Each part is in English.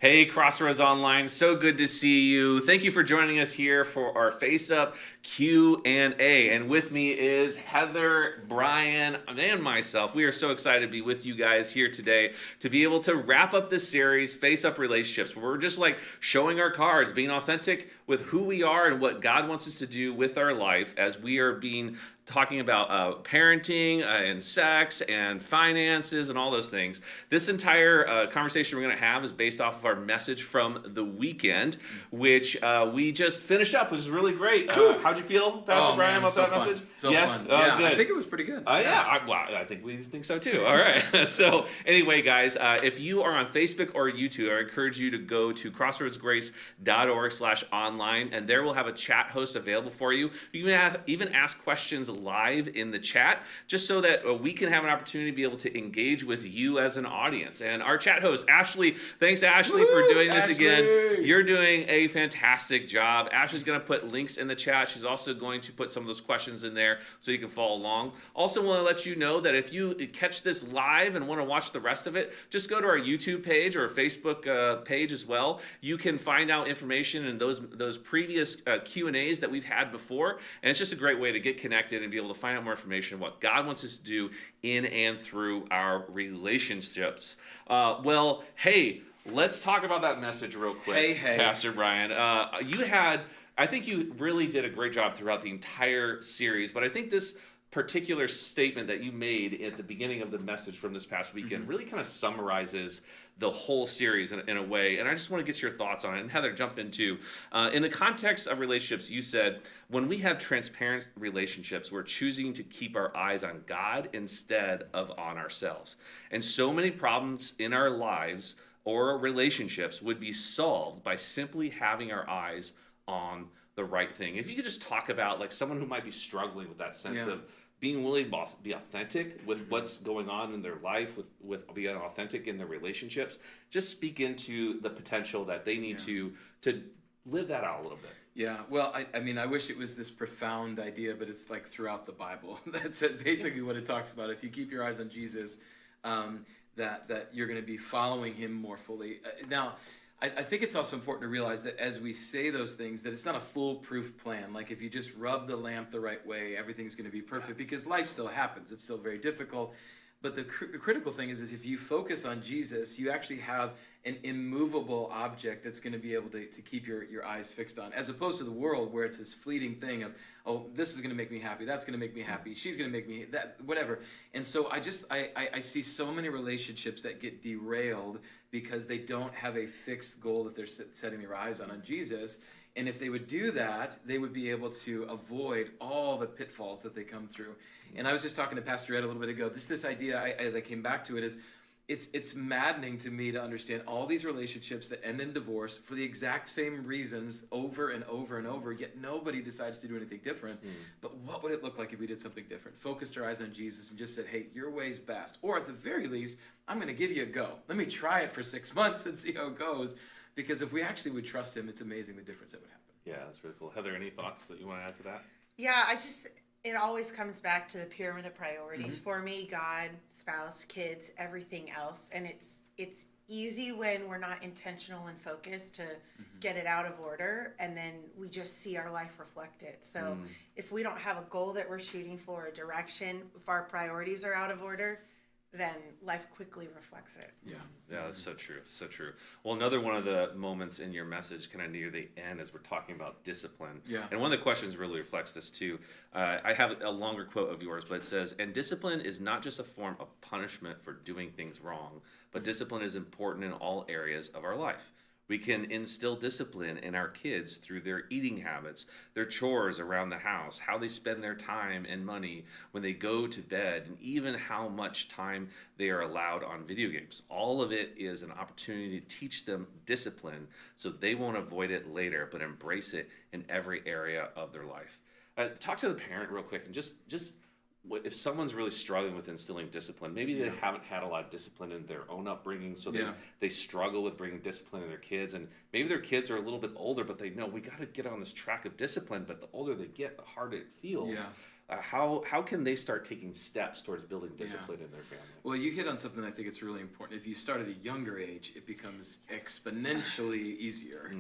Hey, Crossroads Online, so good to see you. Thank you for joining us here for our Face Up Q&A. And with me is Heather, Brian, and myself. We are so excited to be with you guys here today to be able to wrap up this series, Face Up Relationships, where we're just like showing our cards, being authentic with who we are and what God wants us to do with our life as we are talking about parenting and sex and finances and all those things. This entire conversation we're going to have is based off of our message from the weekend, which we just finished up, which is really great. How'd you feel, Pastor Brian, about that message? So yes? fun. Yeah, good. I think it was pretty good. I think we think so too. All right. So anyway, guys, if you are on Facebook or YouTube, I encourage you to go to crossroadsgrace.org/online, and there we'll have a chat host available for you. You can even ask questions live in the chat, just so that we can have an opportunity to be able to engage with you as an audience. And our chat host, Ashley, thanks Ashley for doing this again. You're doing a fantastic job. Ashley's going to put links in the chat. She's also going to put some of those questions in there so you can follow along. Also want to let you know that if you catch this live and want to watch the rest of it, just go to our YouTube page or Facebook page as well. You can find out information in those previous Q&As that we've had before, and it's just a great way to get connected and be able to find out more information on what God wants us to do in and through our relationships. Hey, let's talk about that message real quick, Hey. Pastor Brian. I think you really did a great job throughout the entire series, but I think this particular statement that you made at the beginning of the message from this past weekend really kind of summarizes the whole series in a way, and I just want to get your thoughts on it. And Heather, jump into in the context of relationships. You said when we have transparent relationships, we're choosing to keep our eyes on God instead of on ourselves, and so many problems in our lives or relationships would be solved by simply having our eyes on the right thing. If you could just talk about like someone who might be struggling with that sense of being willing to be authentic with what's going on in their life, with being authentic in their relationships, just speak into the potential that they need to live that out a little bit. Yeah, well, I mean, I wish it was this profound idea, but it's like throughout the Bible. That's basically what it talks about. If you keep your eyes on Jesus, that you're going to be following him more fully. Now, I think it's also important to realize that as we say those things, that it's not a foolproof plan. Like if you just rub the lamp the right way, everything's going to be perfect, because life still happens. It's still very difficult. But the critical thing is if you focus on Jesus, you actually have an immovable object that's going to be able to keep your eyes fixed on, as opposed to the world where it's this fleeting thing of, oh, this is going to make me happy, that's going to make me happy, she's going to make me that, whatever. And so I see so many relationships that get derailed because they don't have a fixed goal that they're setting their eyes on Jesus. And if they would do that, they would be able to avoid all the pitfalls that they come through. And I was just talking to Pastor Ed a little bit ago. This idea, as I came back to it, is it's maddening to me to understand all these relationships that end in divorce for the exact same reasons over and over and over, yet nobody decides to do anything different. But what would it look like if we did something different? Focused our eyes on Jesus and just said, hey, your way's best. Or at the very least, I'm going to give you a go. Let me try it for 6 months and see how it goes. Because if we actually would trust him, it's amazing the difference that would happen. Yeah, that's really cool. Heather, any thoughts that you want to add to that? Yeah, it always comes back to the pyramid of priorities for me: God, spouse, kids, everything else. And it's easy when we're not intentional and focused to get it out of order, and then we just see our life reflect it. So if we don't have a goal that we're shooting for, a direction, if our priorities are out of order, then life quickly reflects it. Yeah, that's so true, so true. Well, another one of the moments in your message kind of near the end as we're talking about discipline. Yeah. And one of the questions really reflects this too. I have a longer quote of yours, but it says, and discipline is not just a form of punishment for doing things wrong, but discipline is important in all areas of our life. We can instill discipline in our kids through their eating habits, their chores around the house, how they spend their time and money when they go to bed, and even how much time they are allowed on video games. All of it is an opportunity to teach them discipline so they won't avoid it later, but embrace it in every area of their life. Talk to the parent real quick and just if someone's really struggling with instilling discipline, maybe they haven't had a lot of discipline in their own upbringing, so they struggle with bringing discipline in their kids, and maybe their kids are a little bit older, but they know we got to get on this track of discipline, but the older they get, the harder it feels. how can they start taking steps towards building discipline in their family? Well, you hit on something I think it's really important. If you start at a younger age, it becomes exponentially easier.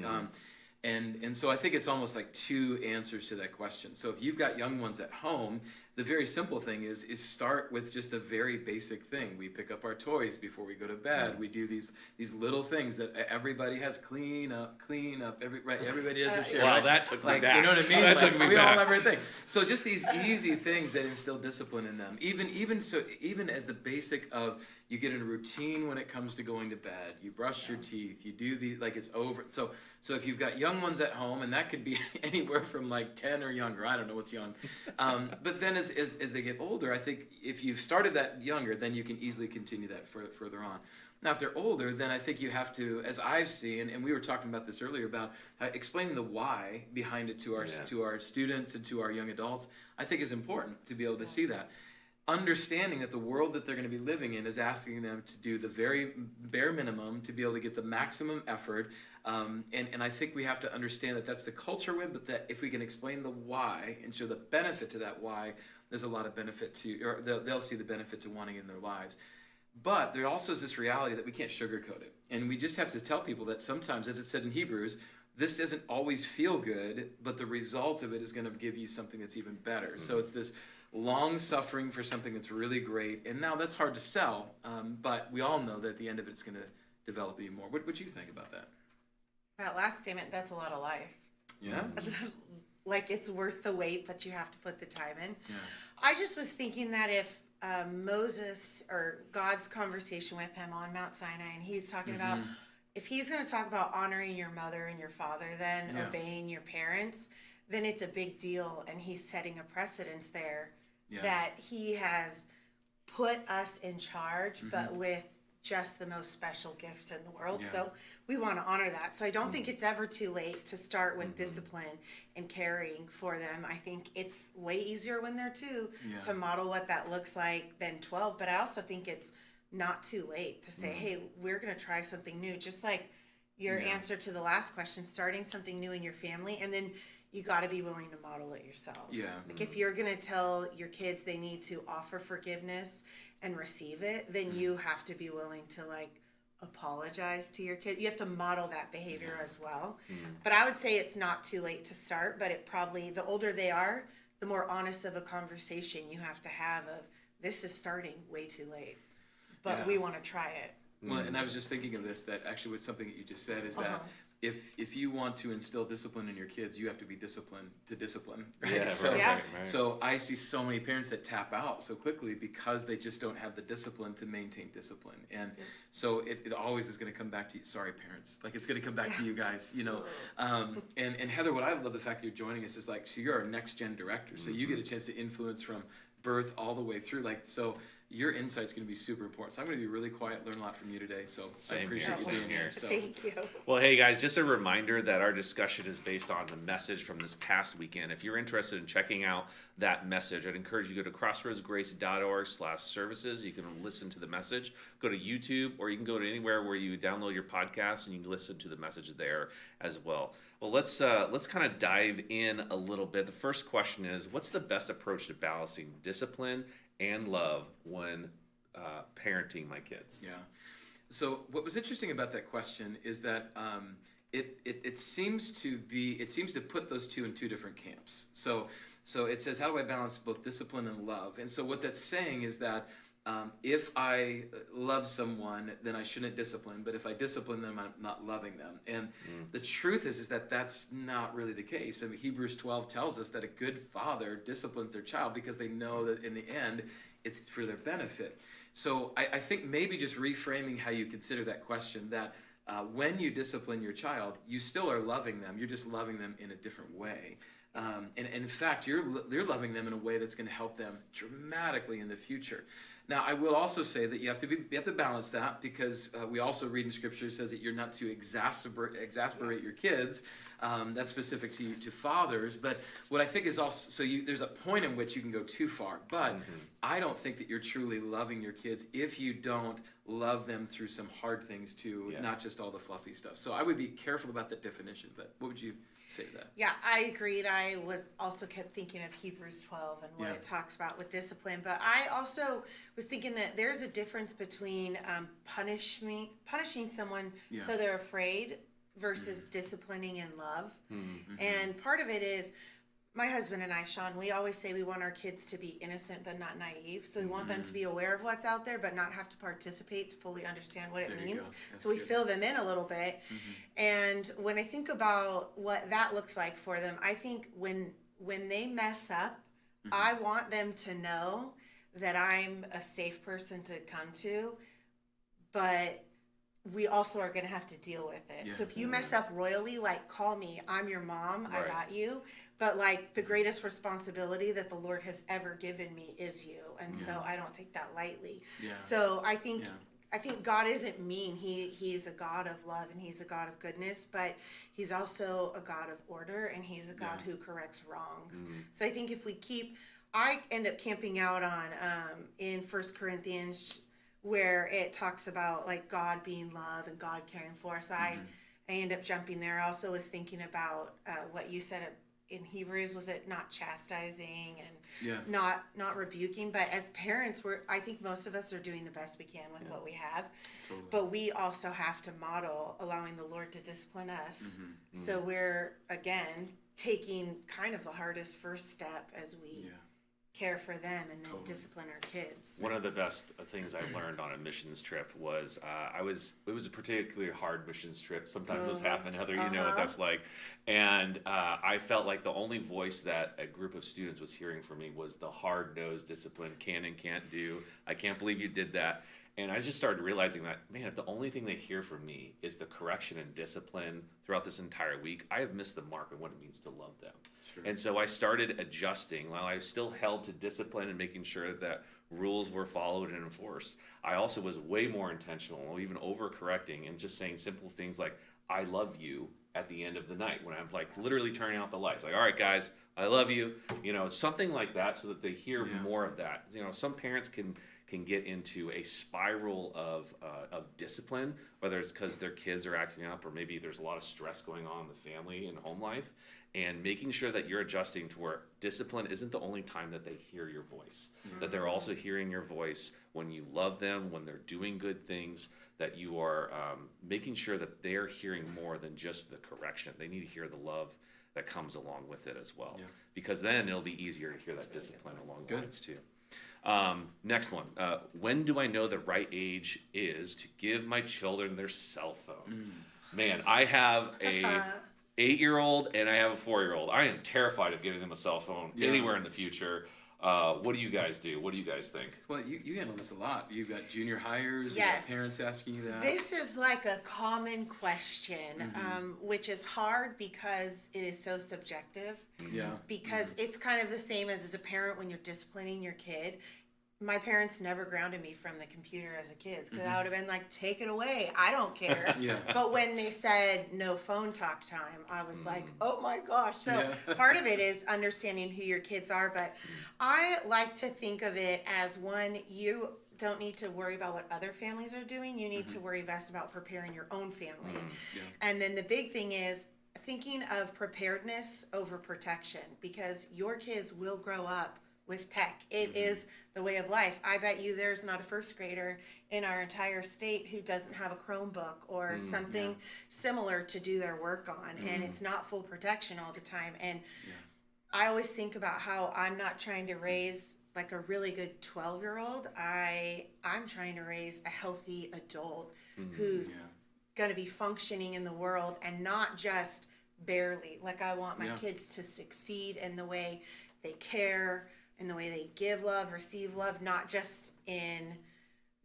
And so I think it's almost like two answers to that question. So if you've got young ones at home, the very simple thing is start with just a very basic thing. We pick up our toys before we go to bed. We do these little things that everybody has. Clean up. Everybody does their share. Wow, right? that took me back. You know what I mean? That took me we back. all have everything. So just these easy things that instill discipline in them. Even as the basic of, you get in a routine when it comes to going to bed. You brush your teeth. You do these, like it's over. So if you've got young ones at home, and that could be anywhere from like 10 or younger, I don't know what's young. But then as they get older, I think if you've started that younger, then you can easily continue that further on. Now, if they're older, then I think you have to, as I've seen, and we were talking about this earlier, about explaining the why behind it to our students and to our young adults, I think is important to be able to see that. Understanding that the world that they're going to be living in is asking them to do the very bare minimum to be able to get the maximum effort. And I think we have to understand that that's the culture win, but that if we can explain the why and show the benefit to that why, there's a lot of benefit to, or they'll see the benefit to wanting it in their lives. But there also is this reality that we can't sugarcoat it. And we just have to tell people that sometimes, as it said in Hebrews, this doesn't always feel good, but the result of it is going to give you something that's even better. Mm-hmm. So it's this long suffering for something that's really great. And now that's hard to sell, but we all know that at the end of it, it's going to develop even more. What do you think about that? That last statement, that's a lot of life. Yeah. Like, it's worth the wait, but you have to put the time in. Yeah. I just was thinking that if Moses, or God's conversation with him on Mount Sinai, and he's talking about, if he's going to talk about honoring your mother and your father, then obeying your parents, then it's a big deal. And he's setting a precedence there that he has put us in charge, but with just the most special gift in the world. So we want to honor that. So I don't think it's ever too late to start with discipline and caring for them. I think it's way easier when they're 2 to model what that looks like than 12. But I also think it's not too late to say, hey, we're going to try something new. Just like your answer to the last question, starting something new in your family, and then you got to be willing to model it yourself. Like if you're going to tell your kids they need to offer forgiveness and receive it, then you have to be willing to like apologize to your kid. You have to model that behavior as well. But I would say it's not too late to start, but it probably, the older they are, the more honest of a conversation you have to have of, this is starting way too late, but we want to try it. Well, and I was just thinking of this, that actually what something that you just said is that if you want to instill discipline in your kids, you have to be disciplined to discipline, right? Yeah, right. So I see so many parents that tap out so quickly because they just don't have the discipline to maintain discipline. And so it always is going to come back to you. Sorry, parents. Like, it's going to come back to you guys, you know. And Heather, what I love the fact you're joining us is like, so you're our next gen director. So you get a chance to influence from birth all the way through. Like, so your insight's going to be super important. So I'm going to be really quiet, learn a lot from you today. So I appreciate you being here. So. Thank you. Well, hey guys, just a reminder that our discussion is based on the message from this past weekend. If you're interested in checking out that message, I'd encourage you to go to crossroadsgrace.org/services. You can listen to the message. Go to YouTube, or you can go to anywhere where you download your podcast, and you can listen to the message there as well. Well, let's kind of dive in a little bit. The first question is, what's the best approach to balancing discipline and love when parenting my kids? Yeah. So what was interesting about that question is that it seems to put those two in two different camps. So it says, how do I balance both discipline and love? And so what that's saying is that if I love someone, then I shouldn't discipline. But if I discipline them, I'm not loving them. And the truth is that that's not really the case. I mean, Hebrews 12 tells us that a good father disciplines their child because they know that in the end, it's for their benefit. So I think maybe just reframing how you consider that question, that when you discipline your child, you still are loving them. You're just loving them in a different way. And in fact, you're loving them in a way that's going to help them dramatically in the future. Now, I will also say that you have to balance that, because we also read in Scripture says that you're not to exasperate your kids. That's specific to fathers. But what I think is also, there's a point in which you can go too far. But I don't think that you're truly loving your kids if you don't love them through some hard things too, not just all the fluffy stuff. So I would be careful about that definition. But what would you say to that? Yeah, I agreed. I kept thinking of Hebrews 12 and what it talks about with discipline. But I also was thinking that there's a difference between punishing someone so they're afraid versus disciplining in love. And part of it is, my husband and I, Sean, we always say we want our kids to be innocent but not naive. So we want them to be aware of what's out there but not have to participate to fully understand what it means. So we fill them in a little bit. And when I think about what that looks like for them, I think when they mess up, I want them to know that I'm a safe person to come to, but we also are going to have to deal with it. So if you mess up royally, like, call me. I'm your mom. I got you. But, like, the greatest responsibility that the Lord has ever given me is you. And so I don't take that lightly. So I think God isn't mean. He's a God of love and he's a God of goodness, but he's also a God of order, and he's a God who corrects wrongs. So I think I end up camping out on in 1 Corinthians, where it talks about, like, God being love and God caring for us. I end up jumping there. I also was thinking about what you said in Hebrews, was it not chastising and not rebuking? But as parents, I think most of us are doing the best we can with what we have. But we also have to model allowing the Lord to discipline us. So we're, again, taking kind of the hardest first step as we care for them and then discipline our kids. One of the best things I learned on a missions trip was it was a particularly hard missions trip. Sometimes those happen, Heather, you know what that's like. And I felt like the only voice that a group of students was hearing from me was the hard-nosed discipline, can and can't do. I can't believe you did that. And I just started realizing that, man, if the only thing they hear from me is the correction and discipline throughout this entire week, I have missed the mark of what it means to love them. And so I started adjusting. While I was still held to discipline and making sure that rules were followed and enforced, I also was way more intentional, even overcorrecting, and just saying simple things like, I love you at the end of the night, when I'm, like, literally turning out the lights. Like, all right, guys, I love you. You know, something like that, so that they hear more of that. You know, some parents can get into a spiral of discipline, whether it's because their kids are acting up, or maybe there's a lot of stress going on in the family and home life. And making sure that you're adjusting to where discipline isn't the only time that they hear your voice, that they're also hearing your voice when you love them, when they're doing good things, that you are making sure that they're hearing more than just the correction. They need to hear the love that comes along with it as well, because then it'll be easier to hear that discipline along the lines too. Next one. When do I know the right age is to give my children their cell phone? Man, I have a 8-year-old and I have a 4-year-old. I am terrified of giving them a cell phone anywhere in the future. What do you guys do? What do you guys think? Well, you handle this a lot. You've got junior hires. You've got parents asking you that. This is like a common question, which is hard because it is so subjective. Because it's kind of the same as a parent when you're disciplining your kid. My parents never grounded me from the computer as a kid, because I would have been like, take it away, I don't care. But when they said no phone talk time, I was like, oh my gosh. So part of it is understanding who your kids are, but I like to think of it as, one, you don't need to worry about what other families are doing. You need to worry best about preparing your own family. And then the big thing is thinking of preparedness over protection, because your kids will grow up with tech. It is the way of life. I bet you there's not a first grader in our entire state who doesn't have a Chromebook or something similar to do their work on, and it's not full protection all the time. And I always think about how I'm not trying to raise like a really good 12-year-old. I'm trying to raise a healthy adult who's going to be functioning in the world, and not just barely. Like, I want my kids to succeed in the way they care, in the way they give love, receive love, not just in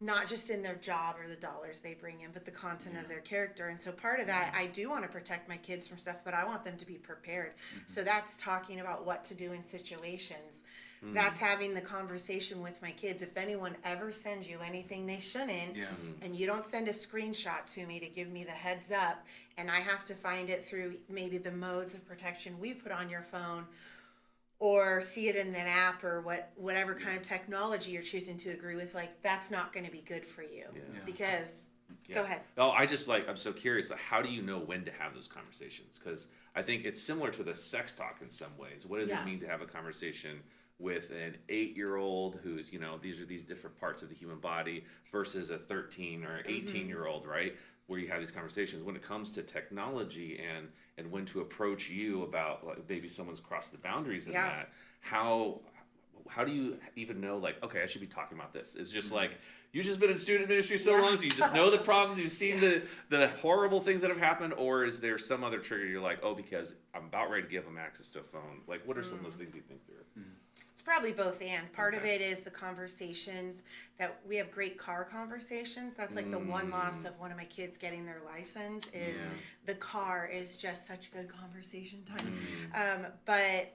their job or the dollars they bring in, but the content of their character. And so part of that, I do want to protect my kids from stuff, but I want them to be prepared. So that's talking about what to do in situations. That's having the conversation with my kids. If anyone ever sends you anything they shouldn't, and you don't send a screenshot to me to give me the heads up, and I have to find it through maybe the modes of protection we put on your phone, or see it in an app, or whatever kind of technology you're choosing to agree with, like, that's not going to be good for you. Because go ahead. Oh, I'm so curious. Like, how do you know when to have those conversations? Because I think it's similar to the sex talk in some ways. What does it mean to have a conversation with an 8-year-old who's, these are these different parts of the human body versus a 13 or 18-year-old, right? Where you have these conversations when it comes to technology and when to approach you about, like, maybe someone's crossed the boundaries in that. How do you even know, like, okay, I should be talking about this? It's just like, you've just been in student ministry so long, so you just know the problems, you've seen the horrible things that have happened, or is there some other trigger you're like, oh, because I'm about ready to give them access to a phone? Like, what are some of those things you think through? It's probably both and. Part of it is the conversations that we have, great car conversations. That's like the one loss of one of my kids getting their license is the car is just such good conversation time. But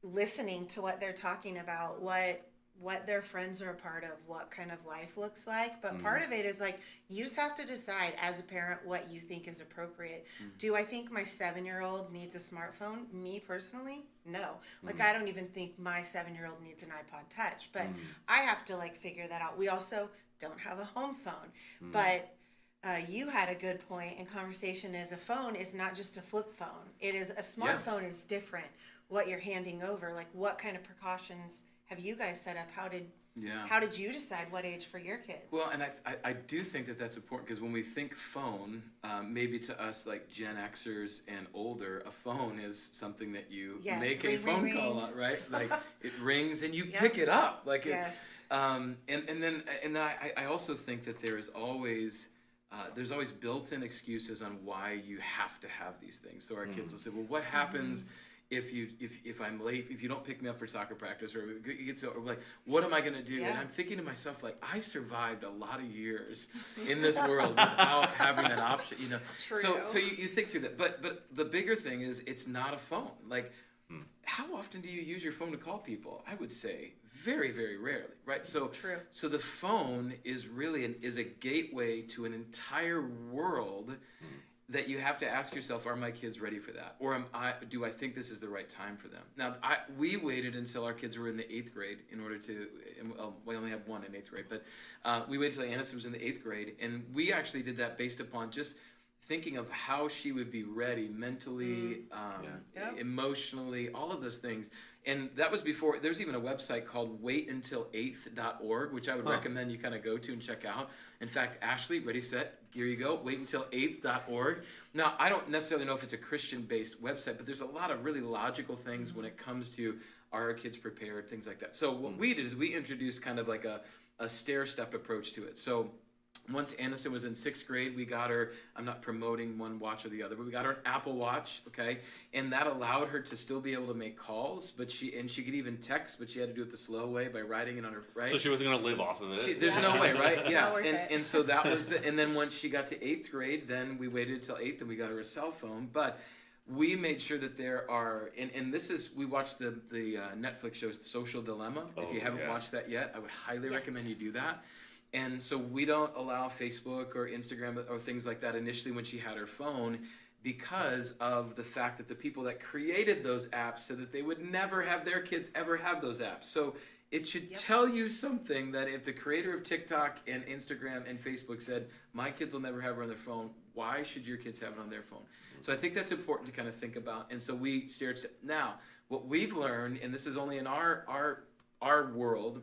listening to what they're talking about, what their friends are a part of, what kind of life looks like. But part of it is like, you just have to decide as a parent what you think is appropriate. Do I think my 7-year-old needs a smartphone? Me personally, no. Like, I don't even think my 7-year-old needs an iPod Touch, but I have to, like, figure that out. We also don't have a home phone, but you had a good point in conversation is a phone is not just a flip phone. It is a smartphone is different. What you're handing over, like, what kind of precautions have you guys set up? How did you decide what age for your kids? Well, and I do think that that's important, because when we think phone, maybe to us, like Gen Xers and older, a phone is something that you make a phone call on, right? Like, it rings and you pick it up, like and then I also think that there's always built-in excuses on why you have to have these things. So our kids will say, well, what happens if I'm late, if you don't pick me up for soccer practice, or it gets over, like, what am I going to do? And I'm thinking to myself, like, I survived a lot of years in this world without having an option, True. So you think through that, but the bigger thing is, it's not a phone. Like, how often do you use your phone to call people? I would say very, very rarely, right? So True. So the phone is really is a gateway to an entire world that you have to ask yourself, are my kids ready for that? Or do I think this is the right time for them? Now, we waited until our kids were in the 8th grade in order to, we only have one in 8th grade, but we waited until Aniston was in the 8th grade, and we actually did that based upon just thinking of how she would be ready mentally, emotionally, all of those things. And that was before, there's even a website called waituntil8th.org, which I would recommend you kind of go to and check out. In fact, Ashley, ready, set, here you go, waituntil8th.org. Now, I don't necessarily know if it's a Christian-based website, but there's a lot of really logical things when it comes to, are our kids prepared, things like that. So what we did is we introduced kind of like a stair-step approach to it. So once Aniston was in 6th grade, we got her, I'm not promoting one watch or the other, but we got her an Apple Watch, okay? And that allowed her to still be able to make calls, but she could even text, but she had to do it the slow way by writing it on her, right? So she wasn't going to live off of it. There's no way, right? Yeah. And so that was and then once she got to 8th grade, then we waited until 8th and we got her a cell phone. But we made sure that there are, and this is, we watched the Netflix shows, The Social Dilemma. If you haven't watched that yet, I would highly recommend you do that. And so we don't allow Facebook or Instagram or things like that initially when she had her phone, because of the fact that the people that created those apps said that they would never have their kids ever have those apps. So it should tell you something that if the creator of TikTok and Instagram and Facebook said, my kids will never have it on their phone, why should your kids have it on their phone? So I think that's important to kind of think about. And so we stared. Now, what we've learned, and this is only in our world,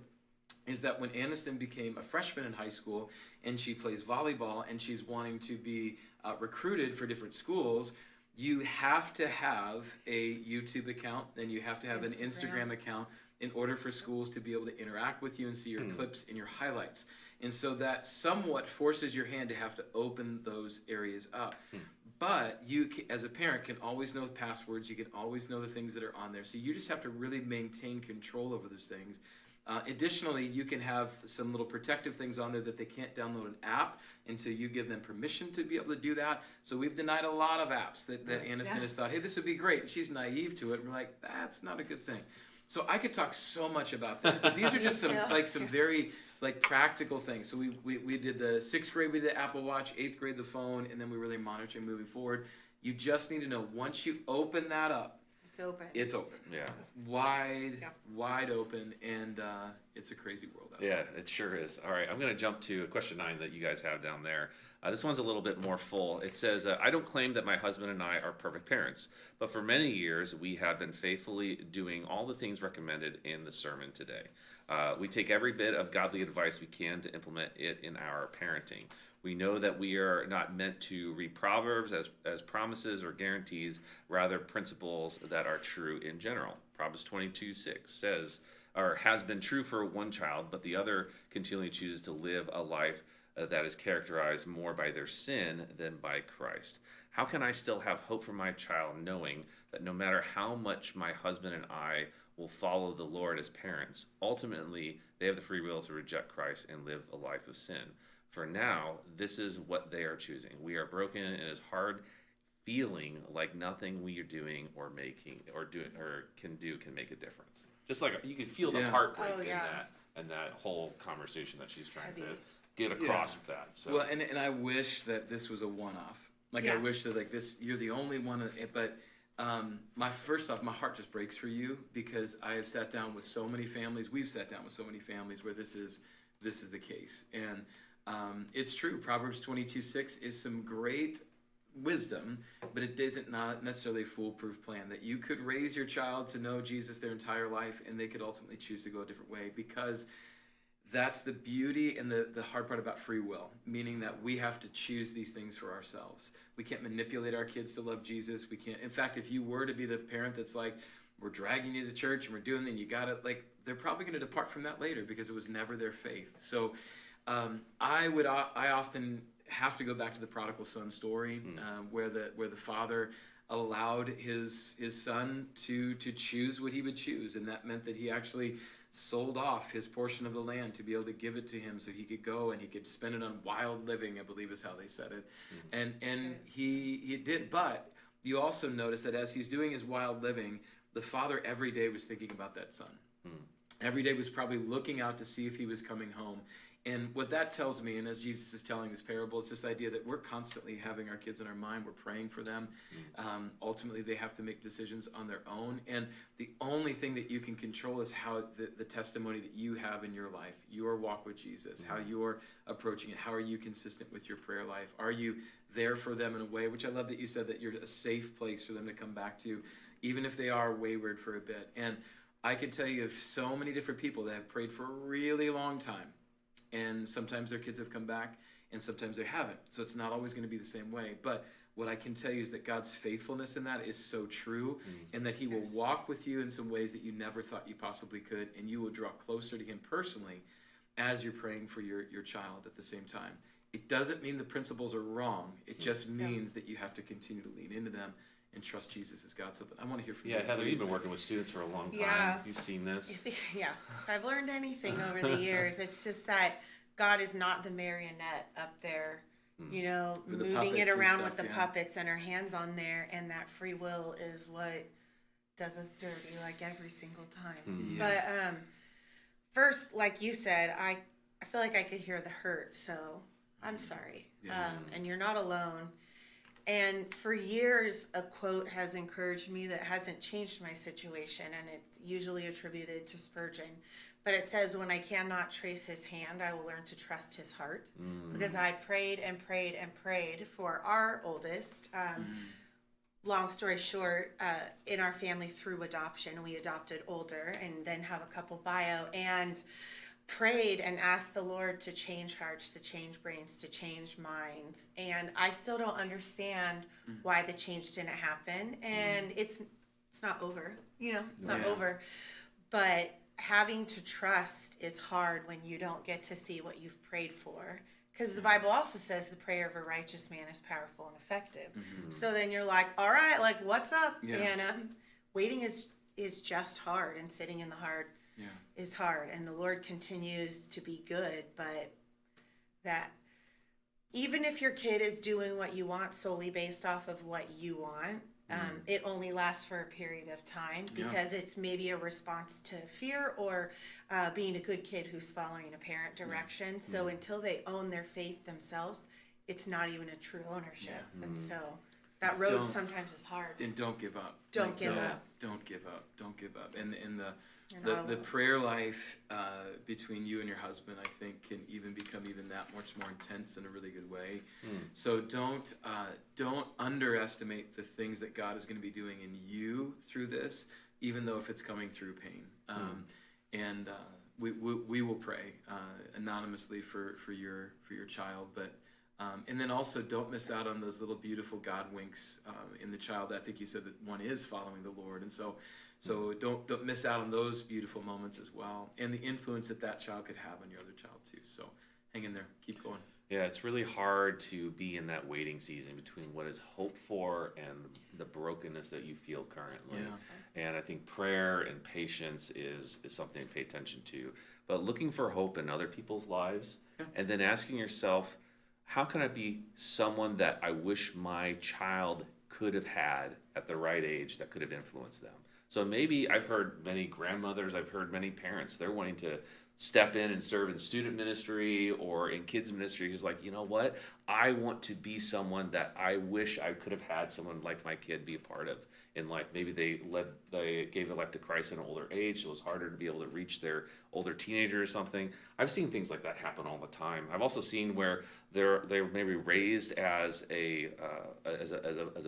is that when Aniston became a freshman in high school and she plays volleyball and she's wanting to be recruited for different schools, you have to have a YouTube account and you have to have an Instagram account in order for schools to be able to interact with you and see your clips and your highlights. And so that somewhat forces your hand to have to open those areas up. But you, as a parent, can always know the passwords. You can always know the things that are on there. So you just have to really maintain control over those things. Additionally, you can have some little protective things on there that they can't download an app until you give them permission to be able to do that. So we've denied a lot of apps that Aniston has thought, hey, this would be great. And she's naive to it. And we're like, that's not a good thing. So I could talk so much about this, but these are just some very practical things. So we did the 6th grade, we did the Apple Watch, 8th grade the phone, and then we really monitoring moving forward. You just need to know, once you open that up, it's open. Yeah. Wide open, and it's a crazy world out there. Yeah, it sure is. All right, I'm going to jump to question 9 that you guys have down there. This one's a little bit more full. It says, I don't claim that my husband and I are perfect parents, but for many years we have been faithfully doing all the things recommended in the sermon today. We take every bit of godly advice we can to implement it in our parenting. We know that we are not meant to read Proverbs as promises or guarantees, rather principles that are true in general. Proverbs 22:6 says, or has been true for one child, but the other continually chooses to live a life that is characterized more by their sin than by Christ. How can I still have hope for my child, knowing that no matter how much my husband and I will follow the Lord as parents, ultimately they have the free will to reject Christ and live a life of sin? For now, this is what they are choosing. We are broken, and it is hard, feeling like nothing we are doing or can make a difference. Just like you can feel the heartbreak in that whole conversation that she's trying to get across with that. So. Well, and I wish that this was a one-off. I wish that this, you're the only one. But my heart just breaks for you, because I have sat down with so many families. We've sat down with so many families where this is the case, and it's true. Proverbs 22:6 is some great wisdom, but it isn't not necessarily a foolproof plan. That you could raise your child to know Jesus their entire life, and they could ultimately choose to go a different way, because that's the beauty and the hard part about free will, meaning that we have to choose these things for ourselves. We can't manipulate our kids to love Jesus. We can't. In fact, if you were to be the parent that's like, we're dragging you to church and we're doing that, you got it, they're probably going to depart from that later, because it was never their faith. So I often have to go back to the prodigal son story, where the father allowed his son to choose what he would choose, and that meant that he actually sold off his portion of the land to be able to give it to him so he could go and he could spend it on wild living, I believe is how they said it. And he did, but you also notice that as he's doing his wild living, the father every day was thinking about that son. Every day was probably looking out to see if he was coming home. And what that tells me, and as Jesus is telling this parable, it's this idea that we're constantly having our kids in our mind. We're praying for them. Ultimately, they have to make decisions on their own. And the only thing that you can control is how the testimony that you have in your life, your walk with Jesus, how you're approaching it. How are you consistent with your prayer life? Are you there for them in a way, which I love that you said that you're a safe place for them to come back to, even if they are wayward for a bit. And I can tell you of so many different people that have prayed for a really long time. And sometimes their kids have come back, and sometimes they haven't. So it's not always going to be the same way. But what I can tell you is that God's faithfulness in that is so true, and that he will walk with you in some ways that you never thought you possibly could, and you will draw closer to him personally as you're praying for your child at the same time. It doesn't mean the principles are wrong. It just means that you have to continue to lean into them and trust Jesus as God. So I want to hear from you. Yeah, Heather, you've been working with students for a long time. Yeah. You've seen this. Yeah. If I've learned anything over the years, it's just that God is not the marionette up there, moving it around with the puppets and her hands on there, and that free will is what does us dirty, like every single time. But first, like you said, I feel like I could hear the hurt, so I'm sorry. And you're not alone. And for years, a quote has encouraged me that hasn't changed my situation, and it's usually attributed to Spurgeon. But it says, when I cannot trace his hand, I will learn to trust his heart. Because I prayed and prayed and prayed for our oldest. Long story short, in our family through adoption, we adopted older and then have a couple bio, and prayed and asked the Lord to change hearts, to change brains, to change minds. And I still don't understand why the change didn't happen. And it's not over, it's not over. But having to trust is hard when you don't get to see what you've prayed for. Because the Bible also says the prayer of a righteous man is powerful and effective. So then you're like, all right, like, what's up? And waiting is just hard, and sitting in the hard is hard. And the Lord continues to be good, but that even if your kid is doing what you want solely based off of what you want, It only lasts for a period of time because it's maybe a response to fear or being a good kid who's following a parent direction. So until they own their faith themselves, it's not even a true ownership. And so that road sometimes is hard. And don't give up. Don't give up. Don't give up. Don't give up. And the You're prayer life between you and your husband, I think, can even become even that much more intense in a really good way. So don't underestimate the things that God is going to be doing in you through this, even though if it's coming through pain. And we will pray anonymously for your child, but. And then also don't miss out on those little beautiful God winks in the child. I think you said that one is following the Lord, and so don't miss out on those beautiful moments as well, and the influence that child could have on your other child too. So hang in there, keep going. Yeah, it's really hard to be in that waiting season between what is hoped for and the brokenness that you feel currently. And I think prayer and patience is something to pay attention to. But looking for hope in other people's lives, and then asking yourself, how can I be someone that I wish my child could have had at the right age that could have influenced them? So maybe I've heard many grandmothers, I've heard many parents, they're wanting to step in and serve in student ministry or in kids ministry. It's like, you know what? I want to be someone that I wish I could have had someone like my kid be a part of in life. Maybe they gave their life to Christ at an older age, so it was harder to be able to reach their older teenager or something. I've seen things like that happen all the time. I've also seen where they're maybe raised as a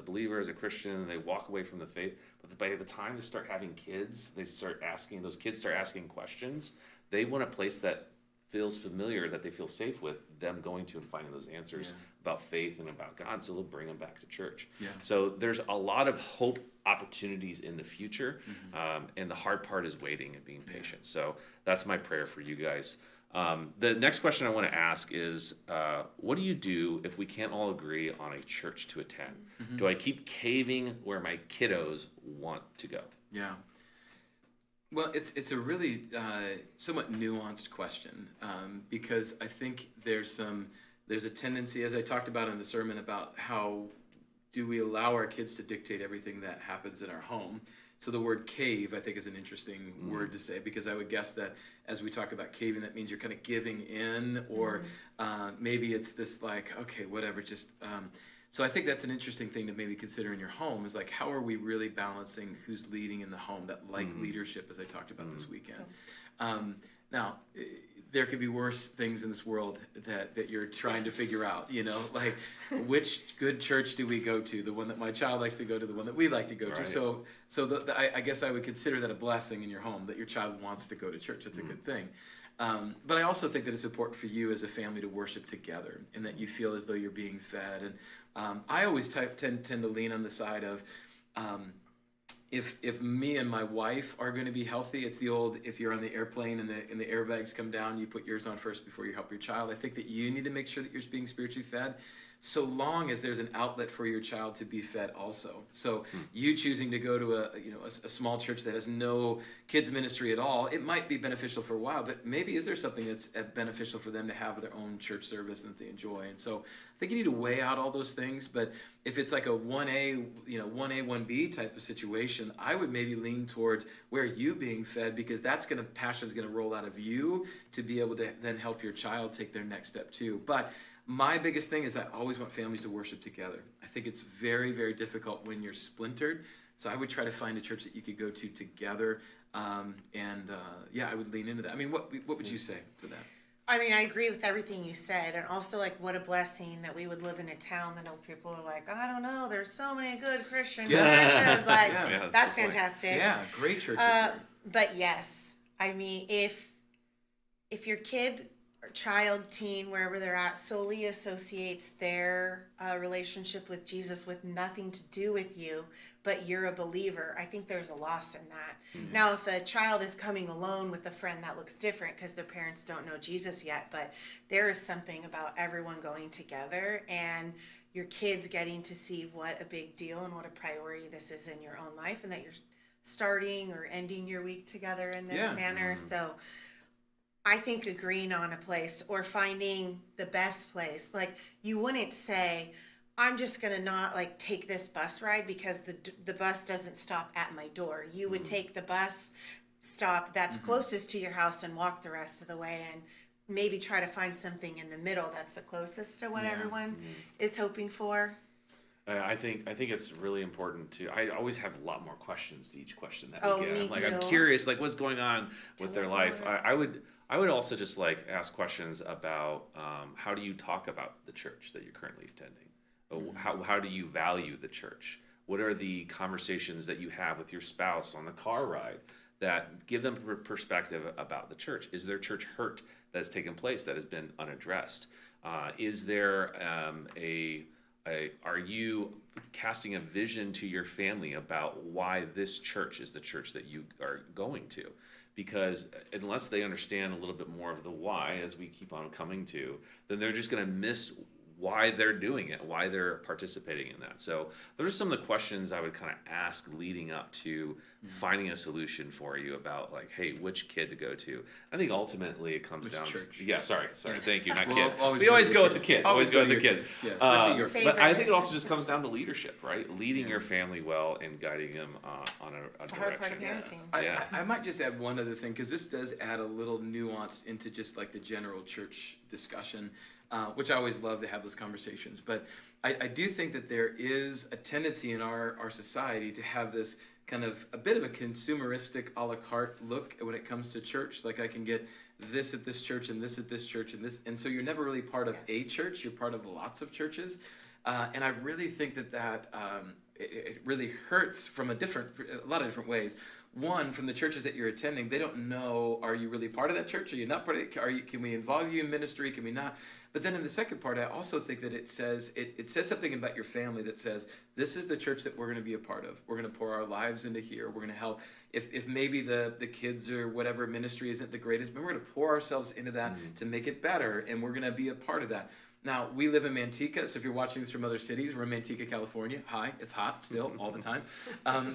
believer, as a Christian, and they walk away from the faith. But by the time they start having kids, those kids start asking questions. They want a place that feels familiar, that they feel safe with, them going to and finding those answers about faith and about God, so they'll bring them back to church. So there's a lot of hope opportunities in the future, and the hard part is waiting and being patient. So that's my prayer for you guys. The next question I want to ask is, what do you do if we can't all agree on a church to attend? Do I keep caving where my kiddos want to go? Yeah. Well, it's a really somewhat nuanced question, because I think there's a tendency, as I talked about in the sermon, about how do we allow our kids to dictate everything that happens in our home. So the word cave, I think, is an interesting word to say, because I would guess that as we talk about caving, that means you're kind of giving in, or maybe it's this like, okay, whatever, just... So I think that's an interesting thing to maybe consider in your home, is like, how are we really balancing who's leading in the home, that leadership, as I talked about this weekend. Now, there could be worse things in this world that you're trying to figure out, like which good church do we go to? The one that my child likes to go to, the one that we like to go to. So I guess I would consider that a blessing in your home, that your child wants to go to church. That's a good thing. But I also think that it's important for you as a family to worship together, and that you feel as though you're being fed. And I always tend to lean on the side of, if me and my wife are going to be healthy, it's the old, if you're on the airplane and the airbags come down, you put yours on first before you help your child. I think that you need to make sure that you're being spiritually fed, so long as there's an outlet for your child to be fed also. So you choosing to go to a small church that has no kids ministry at all, it might be beneficial for a while, but maybe is there something that's beneficial for them to have their own church service and that they enjoy? And so I think you need to weigh out all those things. But if it's like a 1A, 1A, 1B type of situation, I would maybe lean towards where you being fed, because passion's going to roll out of you to be able to then help your child take their next step too. But my biggest thing is I always want families to worship together. I think it's very, very difficult when you're splintered. So I would try to find a church that you could go to together. I would lean into that. I mean, what would you say to that? I mean, I agree with everything you said. And also, like, what a blessing that we would live in a town that people are like, I don't know, there's so many good Christian churches. Like, that's fantastic. Yeah, great churches. But yes, I mean, if your kid, child, teen, wherever they're at, solely associates their relationship with Jesus with nothing to do with you, but you're a believer, I think there's a loss in that. Now, if a child is coming alone with a friend, that looks different because their parents don't know Jesus yet, but there is something about everyone going together and your kids getting to see what a big deal and what a priority this is in your own life, and that you're starting or ending your week together in this manner. So I think agreeing on a place or finding the best place, like, you wouldn't say, I'm just gonna not like take this bus ride because the bus doesn't stop at my door. You would take the bus stop that's closest to your house and walk the rest of the way, and maybe try to find something in the middle that's the closest to what everyone is hoping for. I think it's really important to. I always have a lot more questions to each question that we get. Me too. I'm curious, like what's going on with their life. I would also just like ask questions about how do you talk about the church that you're currently attending? How do you value the church? What are the conversations that you have with your spouse on the car ride that give them perspective about the church? Is there church hurt that has taken place that has been unaddressed? Is there are you casting a vision to your family about why this church is the church that you are going to? Because unless they understand a little bit more of the why, as we keep on coming to, then they're just going to miss why they're doing it, why they're participating in that. So those are some of the questions I would kind of ask leading up to finding a solution for you about like, hey, which kid to go to. I think ultimately it comes down to sorry, thank you, not kid. We always go with the kids. Always go with the kids. Yeah, especially your favorite. But I think it also just comes down to leadership, right? Leading your family well and guiding them on a It's a direction. hard part of parenting. I might just add one other thing, because this does add a little nuance into just like the general church discussion, which I always love to have those conversations. But I do think that there is a tendency in our society to have this kind of a bit of a consumeristic a la carte look when it comes to church. Like I can get this at this church and this at this church and this. And so you're never really part of a church. You're part of lots of churches. And I really think that it really hurts from a lot of different ways. One, from the churches that you're attending, they don't know, are you really part of that church? Are you not part of it? Can we involve you in ministry? Can we not? But then in the second part, I also think that it says something about your family that says, this is the church that we're going to be a part of. We're going to pour our lives into here. We're going to help. If maybe the kids or whatever ministry isn't the greatest, but we're going to pour ourselves into that to make it better, and we're going to be a part of that. Now, we live in Manteca, so if you're watching this from other cities, we're in Manteca, California. Hi, it's hot still, all the time.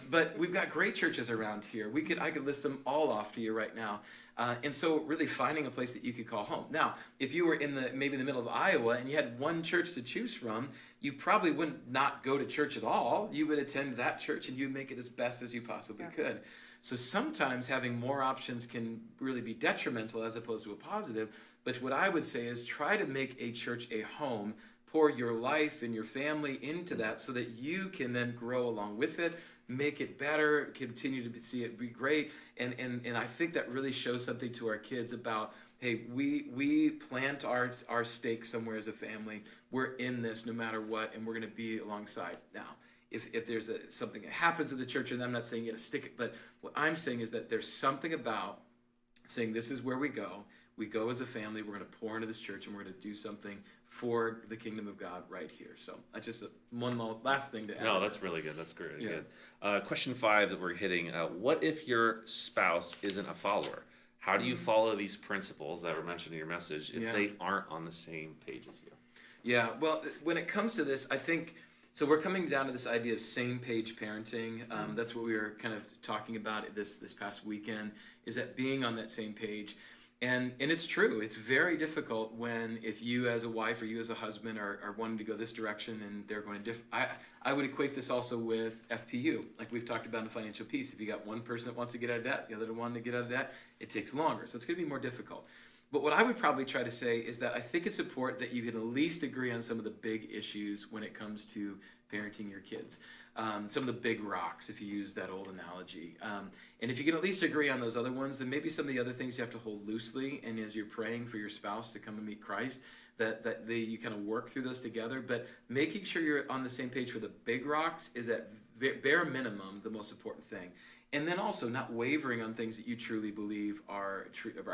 But we've got great churches around here. I could list them all off to you right now. And so really finding a place that you could call home. Now, if you were maybe in the middle of Iowa and you had one church to choose from, you probably wouldn't not go to church at all. You would attend that church and you'd make it as best as you possibly could. So sometimes having more options can really be detrimental as opposed to a positive. But what I would say is try to make a church a home. Pour your life and your family into that so that you can then grow along with it, make it better, continue to see it be great. And I think that really shows something to our kids about, hey, we plant our stake somewhere as a family. We're in this no matter what, and we're going to be alongside. Now, if there's something that happens at the church, and I'm not saying you got to stick it, but what I'm saying is that there's something about saying this is where we go. We go as a family, we're going to pour into this church, and we're going to do something for the kingdom of God right here. So that's just one last thing to add. No, that's really good. That's great. Good. Question 5 that we're hitting. What if your spouse isn't a follower? How do you follow these principles that were mentioned in your message if they aren't on the same page as you? Yeah, well, when it comes to this, I think, so we're coming down to this idea of same-page parenting. That's what we were kind of talking about this past weekend, is that being on that same page. And it's true. It's very difficult if you as a wife or you as a husband are wanting to go this direction and they're going to I would equate this also with FPU, like we've talked about in Financial Peace. If you got one person that wants to get out of debt, the other one to get out of debt, it takes longer. So it's going to be more difficult. But what I would probably try to say is that I think it's important that you can at least agree on some of the big issues when it comes to parenting your kids. Some of the big rocks, if you use that old analogy. And if you can at least agree on those other ones, then maybe some of the other things you have to hold loosely. And as you're praying for your spouse to come and meet Christ, that you kind of work through those together. But making sure you're on the same page for the big rocks is at bare minimum the most important thing. And then also not wavering on things that you truly believe are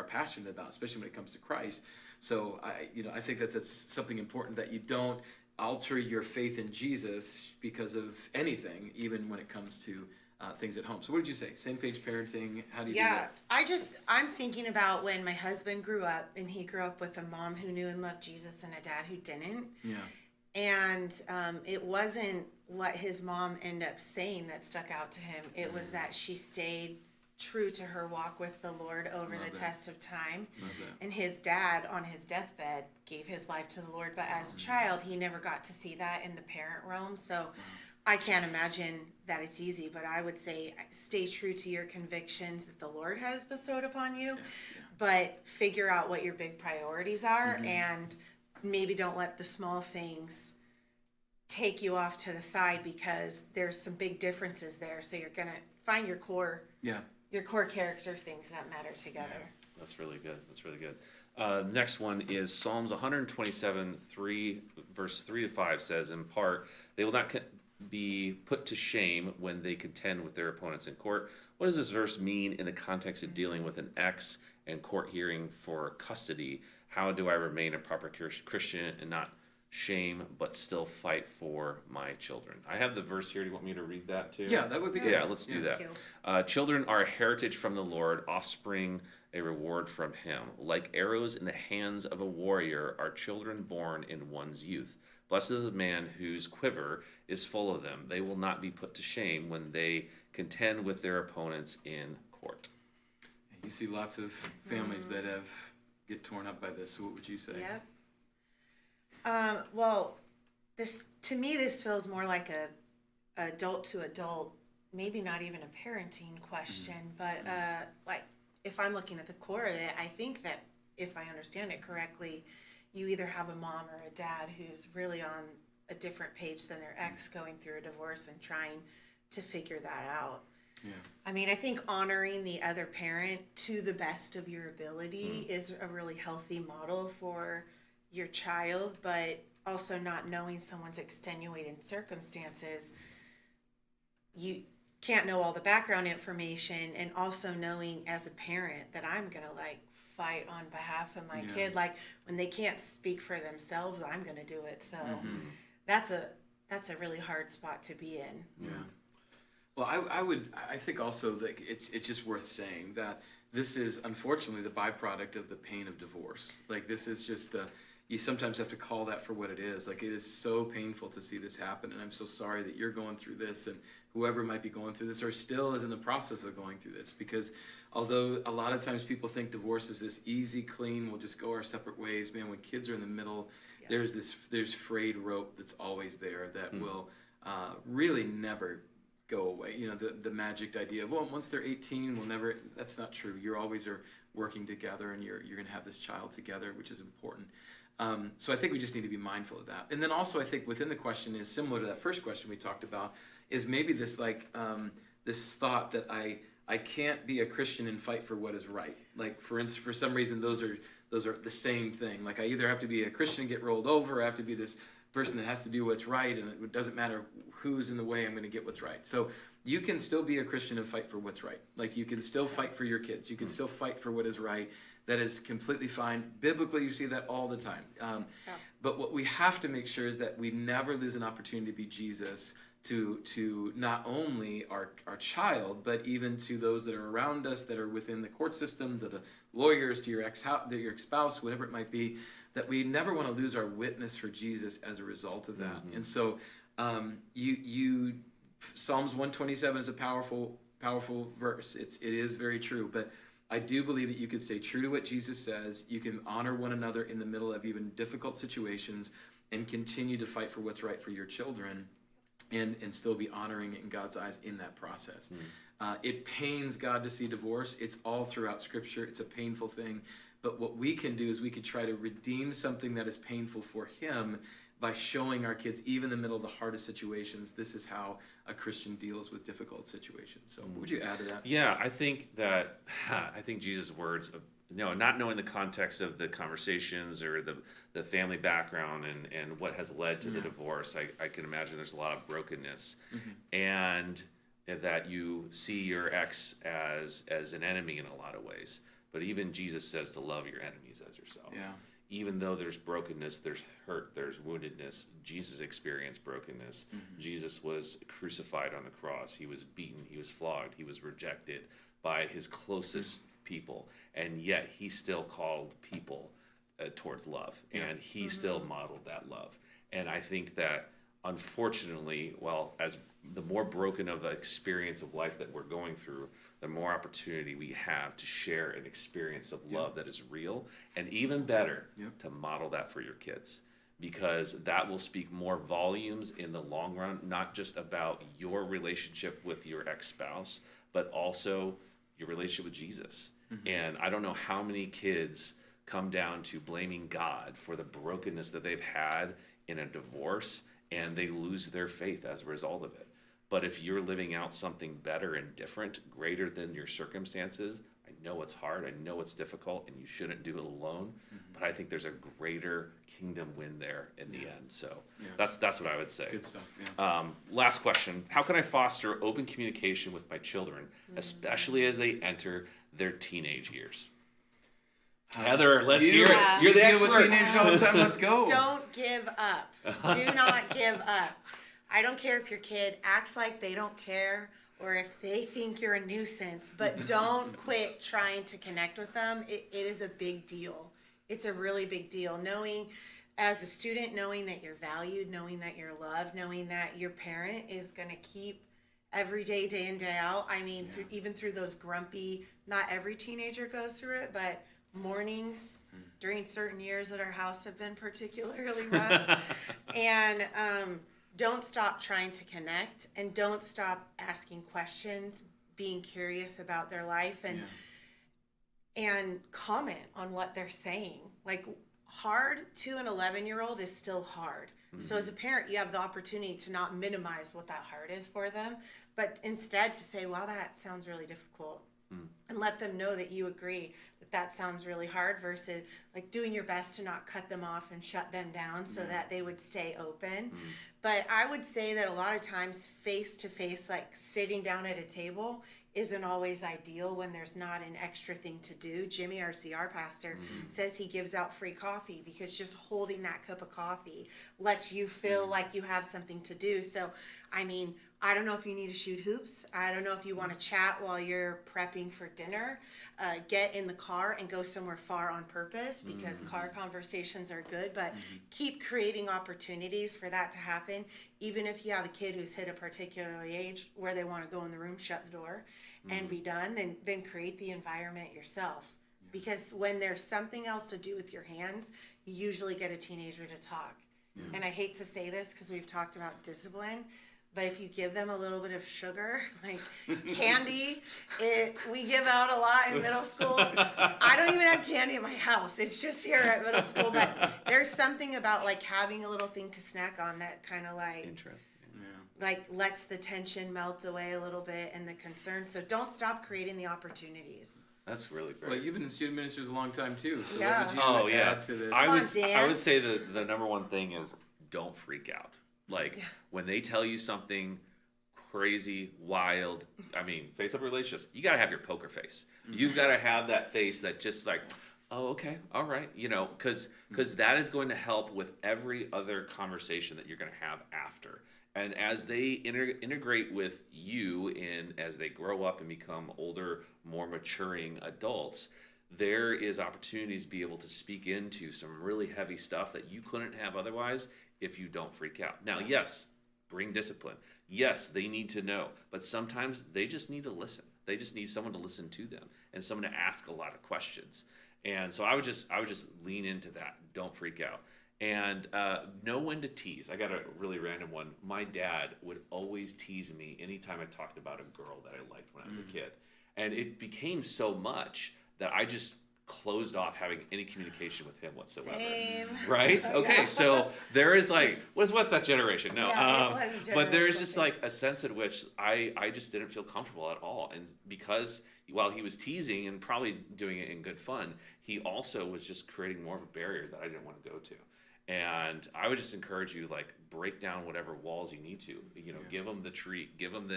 passionate about, especially when it comes to Christ. So I think that's something important, that you don't alter your faith in Jesus because of anything, even when it comes to things at home. So what did you say? Same page parenting? How do you do that? I'm thinking about when my husband grew up, and he grew up with a mom who knew and loved Jesus and a dad who didn't. Yeah. And it wasn't what his mom ended up saying that stuck out to him. It was that she stayed true to her walk with the Lord over Love the that. test of time. Love that. And his dad, on his deathbed, gave his life to the Lord. But as a child, he never got to see that in the parent realm. So I can't imagine that it's easy. But I would say stay true to your convictions that the Lord has bestowed upon you. Yes, yeah. But figure out what your big priorities are. And maybe don't let the small things take you off to the side, because there's some big differences there. So you're going to find your core character things that matter together. Yeah, that's really good. That's really good. Next one is Psalms 127, verse 3 to 5 says, in part, they will not be put to shame when they contend with their opponents in court. What does this verse mean in the context of dealing with an ex and court hearing for custody? How do I remain a proper Christian and not shame, but still fight for my children? I have the verse here. Do you want me to read that too? Yeah, that would be good. Yeah, let's do that. Children are a heritage from the Lord, offspring a reward from him. Like arrows in the hands of a warrior are children born in one's youth. Blessed is the man whose quiver is full of them. They will not be put to shame when they contend with their opponents in court. You see lots of families that get torn up by this. What would you say? Yep. Well, this feels more like a adult to adult, maybe not even a parenting question, but like if I'm looking at the core of it, I think that if I understand it correctly, you either have a mom or a dad who's really on a different page than their ex, going through a divorce and trying to figure that out. Yeah. I mean, I think honoring the other parent to the best of your ability is a really healthy model for your child, but also not knowing someone's extenuating circumstances. You can't know all the background information, and also knowing as a parent that I'm going to fight on behalf of my kid. Like when they can't speak for themselves, I'm going to do it. So that's a really hard spot to be in. Yeah. Well, I think also that it's just worth saying that this is unfortunately the byproduct of the pain of divorce. Like this is just you sometimes have to call that for what it is. Like it is so painful to see this happen, and I'm so sorry that you're going through this, and whoever might be going through this or still is in the process of going through this. Because although a lot of times people think divorce is this easy, clean, we'll just go our separate ways, man, when kids are in the middle, there's frayed rope that's always there that will really never go away. You know, the magic idea of, well, once they're 18, we'll never, that's not true. You always are working together, and you're going to have this child together, which is important. So I think we just need to be mindful of that. And then also I think within the question is similar to that first question we talked about, is maybe this this thought that I can't be a Christian and fight for what is right. Like for instance, for some reason those are the same thing. Like I either have to be a Christian and get rolled over, or I have to be this person that has to do what's right, and it doesn't matter who's in the way, I'm going to get what's right. So you can still be a Christian and fight for what's right. Like you can still fight for your kids. You can still fight for what is right. That is completely fine. Biblically, you see that all the time. But what we have to make sure is that we never lose an opportunity to be Jesus to not only our child, but even to those that are around us, that are within the court system, to the lawyers, to your ex-spouse, whatever it might be, that we never want to lose our witness for Jesus as a result of that. And so Psalms 127 is a powerful verse. It is very true, but I do believe that you can stay true to what Jesus says. You can honor one another in the middle of even difficult situations and continue to fight for what's right for your children, and still be honoring in God's eyes in that process. It pains God to see divorce. It's all throughout Scripture. It's a painful thing. But what we can do is we can try to redeem something that is painful for him by showing our kids, even in the middle of the hardest situations, this is how a Christian deals with difficult situations. So what would you add to that? Yeah, I think Jesus' words of, not knowing the context of the conversations or the family background and what has led to the divorce, I can imagine there's a lot of brokenness, and that you see your ex as an enemy in a lot of ways. But even Jesus says to love your enemies as yourself. Yeah. Even though there's brokenness, there's hurt, there's woundedness, Jesus experienced brokenness. Jesus was crucified on the cross. He was beaten. He was flogged. He was rejected by his closest people. And yet he still called people towards love. And he still modeled that love. And I think that unfortunately, well, as the more broken of an experience of life that we're going through, the more opportunity we have to share an experience of love that is real, and even better, to model that for your kids. Because that will speak more volumes in the long run, not just about your relationship with your ex-spouse, but also your relationship with Jesus. And I don't know how many kids come down to blaming God for the brokenness that they've had in a divorce, and they lose their faith as a result of it. But if you're living out something better and different, greater than your circumstances, I know it's hard, I know it's difficult, and you shouldn't do it alone. But I think there's a greater kingdom win there in the end. So that's what I would say. Good stuff. Last question: how can I foster open communication with my children, especially as they enter their teenage years? Heather, let's hear it. You're the expert. You deal with teenagers all the time. Let's go. Don't give up. Do not give up. I don't care if your kid acts like they don't care or if they think you're a nuisance, but don't quit trying to connect with them. It is a big deal. It's a really big deal. Knowing, as a student, knowing that you're valued, knowing that you're loved, knowing that your parent is going to keep every day, day in, day out. I mean, even through those grumpy, not every teenager goes through it, but mornings during certain years at our house have been particularly rough. And don't stop trying to connect, and don't stop asking questions, being curious about their life, and comment on what they're saying. Like, hard to an 11-year-old is still hard. So as a parent, you have the opportunity to not minimize what that hard is for them, but instead to say, wow, that sounds really difficult. And let them know that you agree that sounds really hard, versus like doing your best to not cut them off and shut them down so that they would stay open. But I would say that a lot of times face to face, like sitting down at a table, isn't always ideal when there's not an extra thing to do. Jimmy, our CR pastor, says he gives out free coffee because just holding that cup of coffee lets you feel like you have something to do. So, I mean, I don't know if you need to shoot hoops. I don't know if you want to chat while you're prepping for dinner. Get in the car and go somewhere far on purpose, because car conversations are good, but keep creating opportunities for that to happen. Even if you have a kid who's hit a particular age where they want to go in the room, shut the door and be done, then create the environment yourself. Because when there's something else to do with your hands, you usually get a teenager to talk. And I hate to say this because we've talked about discipline, but if you give them a little bit of sugar, like candy, we give out a lot in middle school. I don't even have candy in my house. It's just here at middle school. But there's something about like having a little thing to snack on that kind of like, like lets the tension melt away a little bit and the concern. So don't stop creating the opportunities. That's really great. Well, you've been in student ministries a long time too. So Yeah. what would you add to this? I would say the number one thing is don't freak out. Like when they tell you something crazy, wild, I mean, face up relationships, you got to have your poker face. You've got to have that face that just like, oh, okay, all right, you know, because that is going to help with every other conversation that you're going to have after. And as they integrate with you as they grow up and become older, more maturing adults, there is opportunities to be able to speak into some really heavy stuff that you couldn't have otherwise if you don't freak out. Now, yes, bring discipline. Yes, they need to know, but sometimes they just need to listen. They just need someone to listen to them and someone to ask a lot of questions. And so I would just lean into that. Don't freak out. And know when to tease. I got a really random one. My dad would always tease me anytime I talked about a girl that I liked when I was a kid. And it became so much that I just closed off having any communication with him whatsoever. Same. Right? Okay, so there is like, what that generation? No. Yeah, it was a but there's generational just thing. like a sense at which I just didn't feel comfortable at all. And because while he was teasing and probably doing it in good fun, he also was just creating more of a barrier that I didn't want to go to. And I would just encourage you, like, break down whatever walls you need to. You know, give them the treat, give them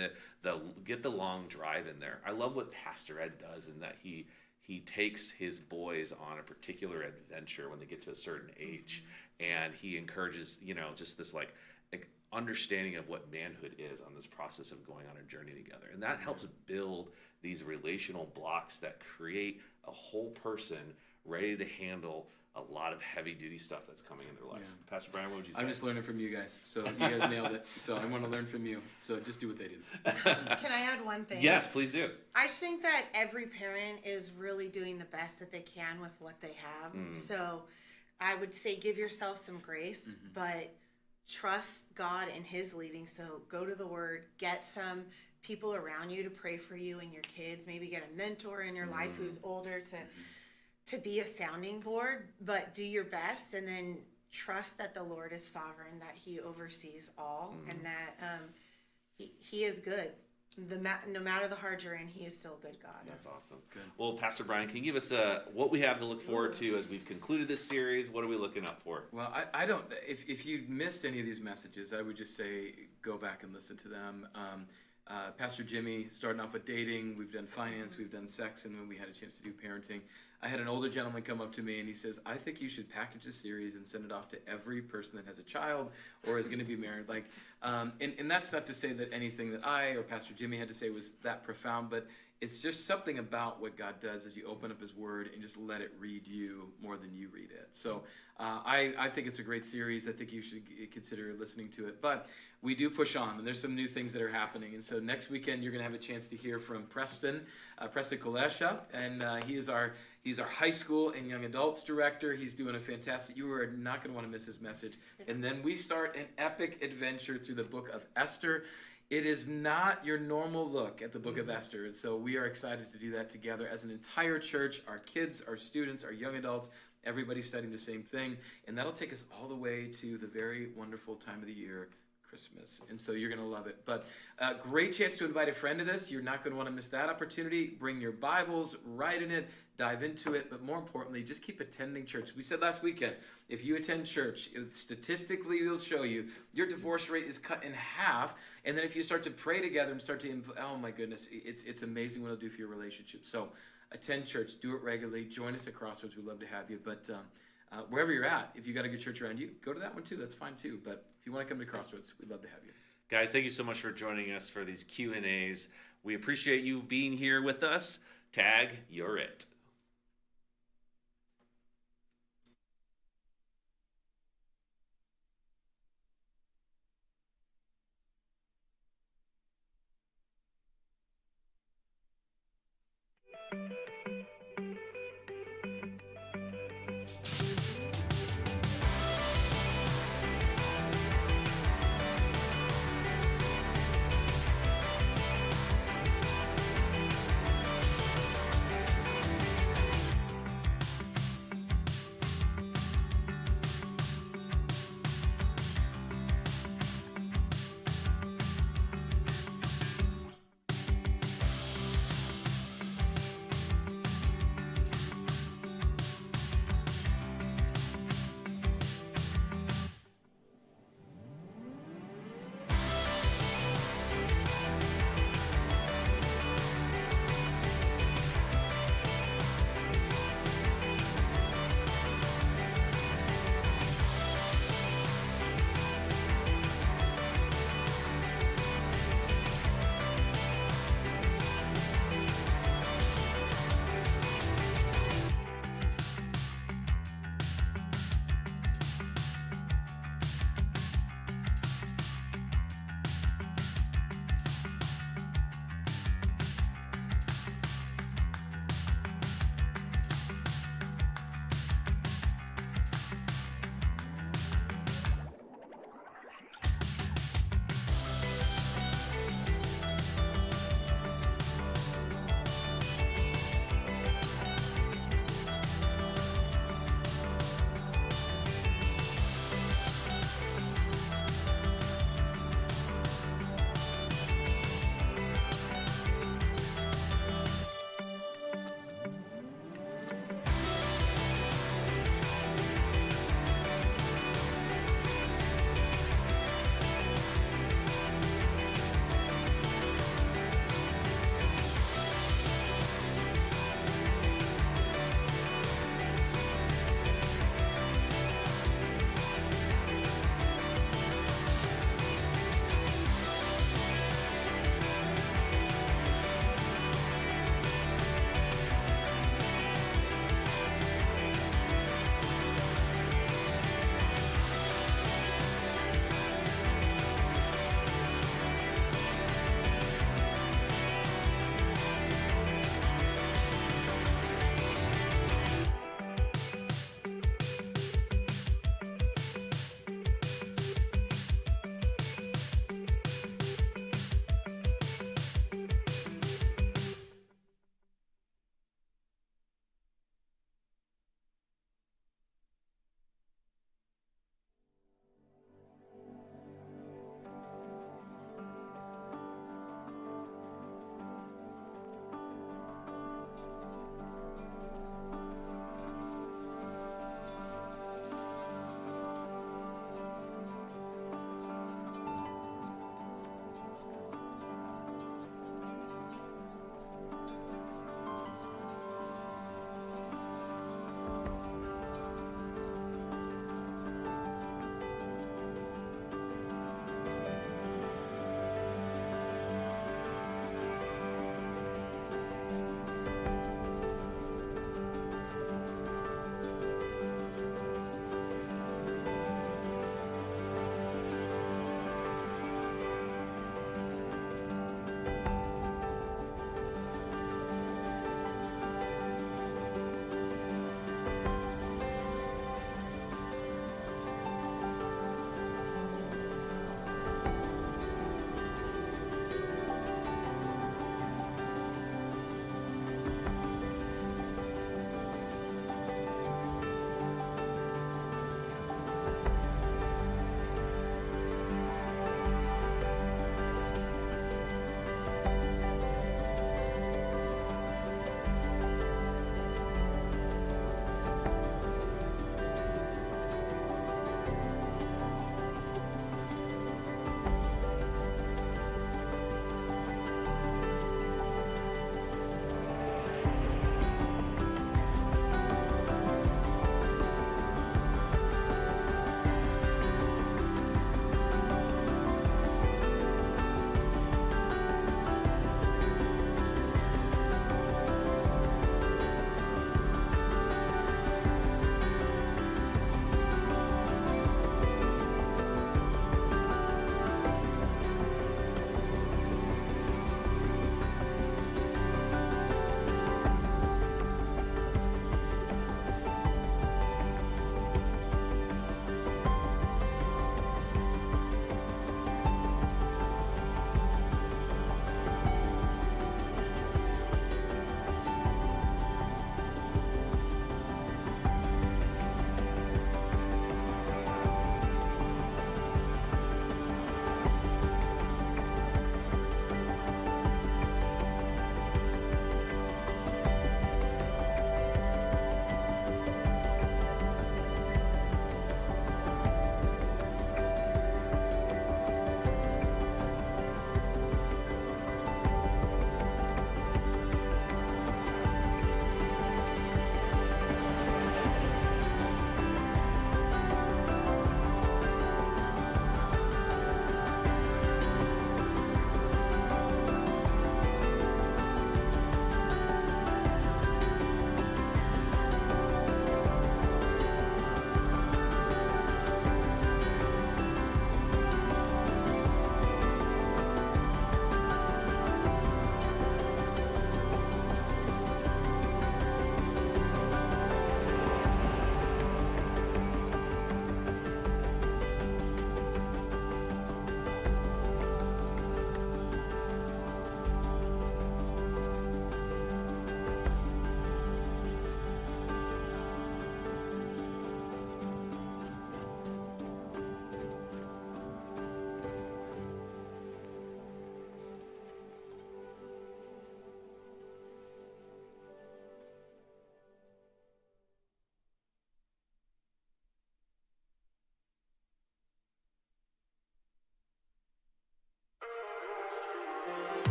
get the long drive in there. I love what Pastor Ed does in that he takes his boys on a particular adventure when they get to a certain age, and he encourages, you know, just this like understanding of what manhood is on this process of going on a journey together. And that helps build these relational blocks that create a whole person ready to handle a lot of heavy duty stuff that's coming in their life. Yeah. Pastor Brian, what would you say? I'm just learning from you guys. So you guys nailed it. So I want to learn from you. So just do what they did. Can I add one thing? Yes, please do. I just think that every parent is really doing the best that they can with what they have. So I would say give yourself some grace, but trust God and his leading. So go to the word, get some people around you to pray for you and your kids, maybe get a mentor in your life who's older to be a sounding board, but do your best, and then trust that the Lord is sovereign, that he oversees all, and that he is good. No matter the hard you're in, he is still a good God. That's awesome. Good. Well, Pastor Brian, can you give us what we have to look forward to as we've concluded this series? What are we looking up for? Well, I don't, if you missed any of these messages, I would just say go back and listen to them. Pastor Jimmy, starting off with dating, we've done finance, we've done sex, and then we had a chance to do parenting. I had an older gentleman come up to me and he says, I think you should package this series and send it off to every person that has a child or is going to be married. Like, and that's not to say that anything that I or Pastor Jimmy had to say was that profound, but it's just something about what God does as you open up his word and just let it read you more than you read it. So I think it's a great series. I think you should consider listening to it. But we do push on, and there's some new things that are happening. And so next weekend, you're going to have a chance to hear from Preston Kolesha, and he's our high school and young adults director. He's doing a fantastic, you are not going to want to miss his message. And then we start an epic adventure through the book of Esther. It is not your normal look at the book of Esther. And so we are excited to do that together as an entire church, our kids, our students, our young adults, everybody's studying the same thing. And that'll take us all the way to the very wonderful time of the year, Christmas. And so you're going to love it. But great chance to invite a friend to this. You're not going to want to miss that opportunity. Bring your Bibles, write in it, dive into it. But more importantly, just keep attending church. We said last weekend, if you attend church, statistically it'll show you your divorce rate is cut in half. And then if you start to pray together and start to, oh my goodness, it's amazing what it'll do for your relationship. So attend church, do it regularly. Join us at Crossroads. We'd love to have you. But wherever you're at, if you got a good church around you, go to that one too. That's fine too. But if you want to come to Crossroads, we'd love to have you. Guys, thank you so much for joining us for these Q&As. We appreciate you being here with us. Tag, you're it.